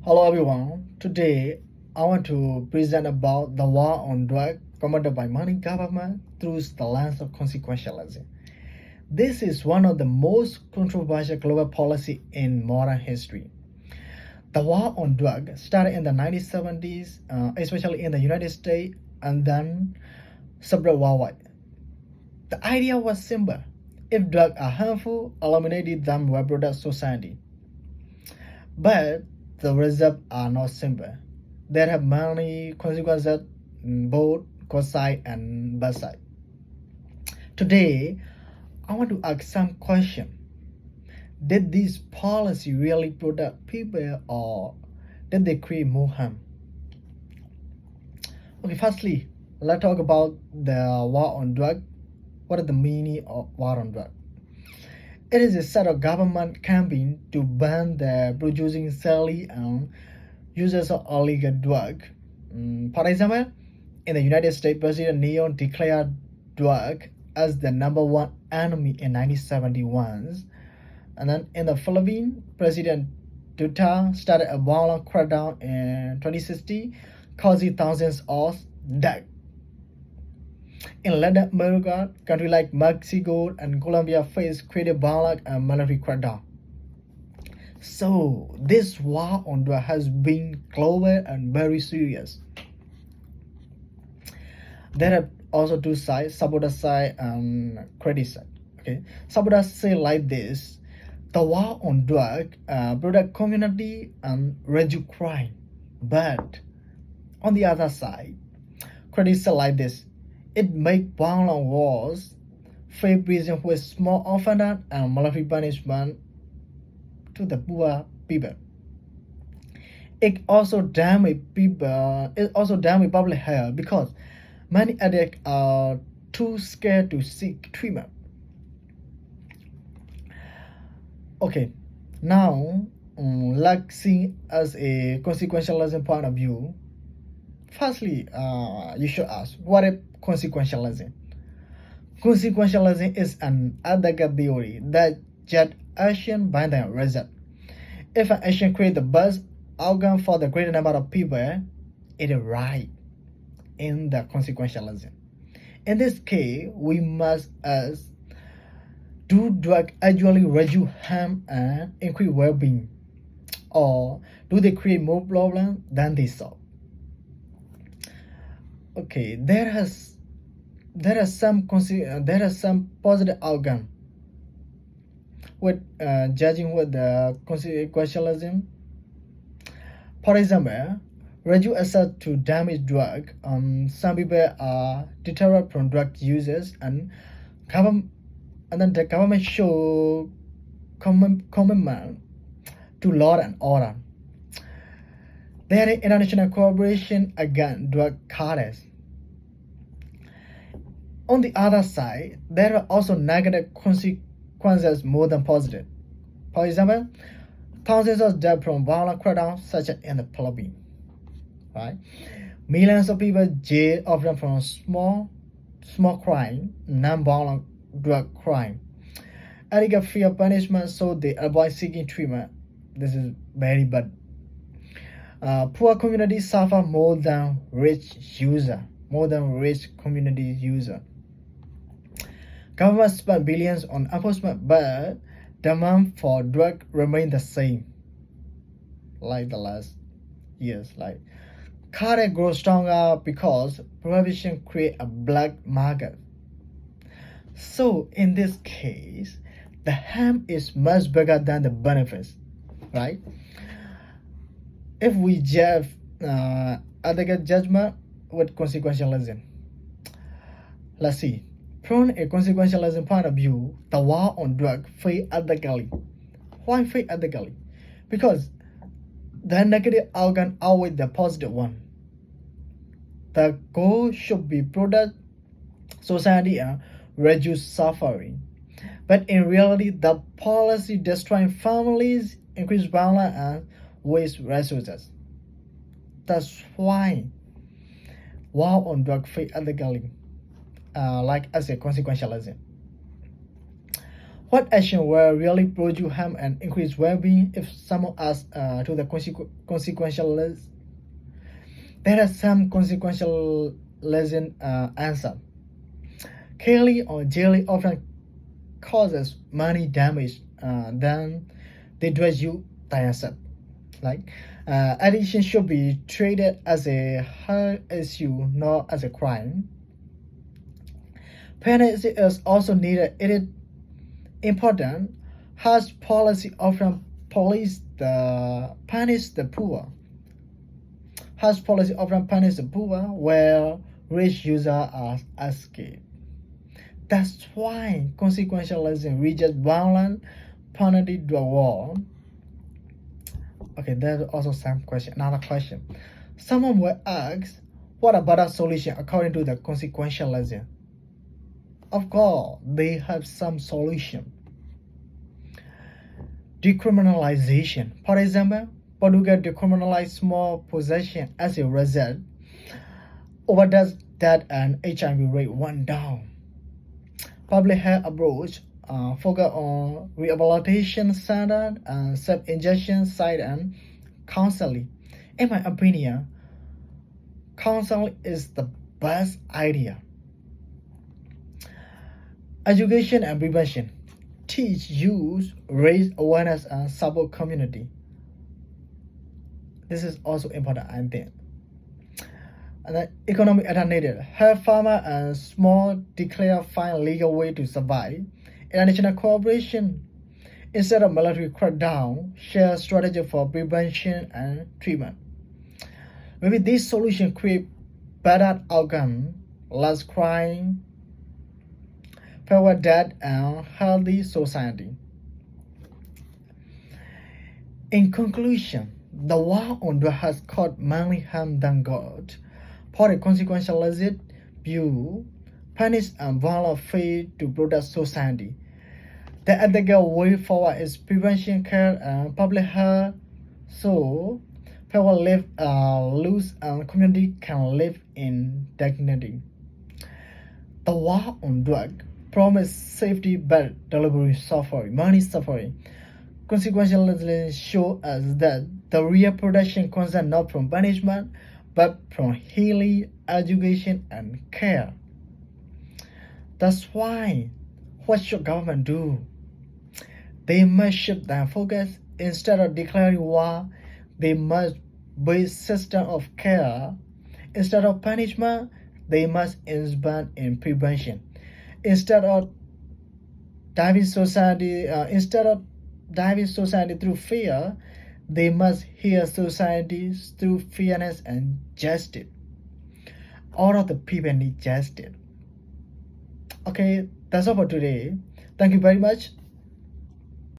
Hello everyone. Today I want to present about the war on drugs combated by money government through the lens of consequentialism. This is one of the most controversial global policy in modern history. The war on drugs started in the 1970s, especially in the United States, and then spread worldwide. The idea was simple: if drugs are harmful, eliminate them will protect society. But the results are not simple. There have many consequences, both good side and bad side. Today, I want to ask some question. Did this policy really protect people or did they create more harm? Okay, firstly, let's talk about the war on drug. What is the meaning of war on drug? It is a set of government campaign to ban the producing, selling, and users of illegal drug. For example, in the United States, President Nixon declared drug as the number one enemy in 1971. And then in the Philippines, President Duterte started a violent crackdown in 2016, causing thousands of deaths. In Latin America, countries like Mexico and Colombia face creative violence and military crackdown. So this war on drugs has been global and very serious. There are also two sides, supporter side and critic side. Okay, supporters say like this: the war on drugs protect community and reduce crime. But on the other side, critics say like this: it make violent wars, fair prison with small offenders and military punishment to the poor people. It also damage people. It also damage public health because many addicts are too scared to seek treatment. Okay, now let's see as a consequentialism point of view. Firstly, you should ask, what is consequentialism? Consequentialism is an ethical theory that judges action by the result. If an action creates the best outcome for the greater number of people, it is right in the consequentialism. In this case, we must ask, do drugs actually reduce harm and increase well-being, or do they create more problems than they solve? Okay, there are some positive outcome with judging with the consequentialism. For example, reduce access to damaged drug. Some people are deterred from drug users, and then the government show commitment to law and order. There is international cooperation against drug cartels. On the other side, there are also negative consequences more than positive. For example, thousands of deaths from violent crackdowns such as in the Philippines. Right? Millions of people jailed, often from small crime, non-violent drug crime. Addicts fear punishment, so they avoid seeking treatment. This is very bad. Poor communities suffer more than rich community user. Government spend billions on enforcement, but demand for drug remain the same like the last years. Like cartel grows stronger because prohibition create a black market. So in this case, the harm is much bigger than the benefits, right? If we judge ethical judgment with consequentialism, let's see. From a consequentialism point of view, the war on drugs failed ethically. Why failed ethically? Because the negative outcome outweighs the positive one. The goal should be protect society and reduce suffering. But in reality, the policy destroying families, increase violence, and waste resources. That's why war on drugs failed ethically. Like as a consequentialism. What action will really produce harm and increase well-being? If someone asks to the consequentialist, there are some consequentialism answer. Killing or jailing often causes money damage than they do you yourself. Like addiction should be treated as a health issue, not as a crime. Penance is also needed. It is important. Harsh policy often punish the poor. Harsh policy often punish the poor, where rich users are escaped. That's why consequentialism reaches violent penalty to the war. Okay, there's also some question. Another question. Someone will ask, what about a solution according to the consequentialism? Of course, they have some solution. Decriminalization. For example, Portugal decriminalized small possession. As a result, overdose death and HIV rate went down. Public health approach focus on rehabilitation center and self-injection site and counseling. In my opinion, counseling is the best idea. Education and prevention. Teach youth, raise awareness and support community. This is also important, I think. And then economic alternative. Help farmer and small declare find legal way to survive. International cooperation. Instead of military crackdown, share strategy for prevention and treatment. Maybe this solution create better outcome, less crime, fewer death, and healthy society. In conclusion, the war on drugs has caused mainly harm than good. For the consequentialist view, punish and violent fail to protect society. The ethical way forward is prevention care and public health, so people live loose and community can live in dignity. The war on drugs promise safety but delivery suffering, money suffering. Consequentialism show us that the real protection comes not from punishment but from healing, education, and care. That's why, what should government do? They must shift their focus. Instead of declaring war, they must build system of care. Instead of punishment, they must invest in prevention. Instead of driving society through fear, they must heal society through fairness and justice. All of the people need justice. Okay, that's all for today. Thank you very much.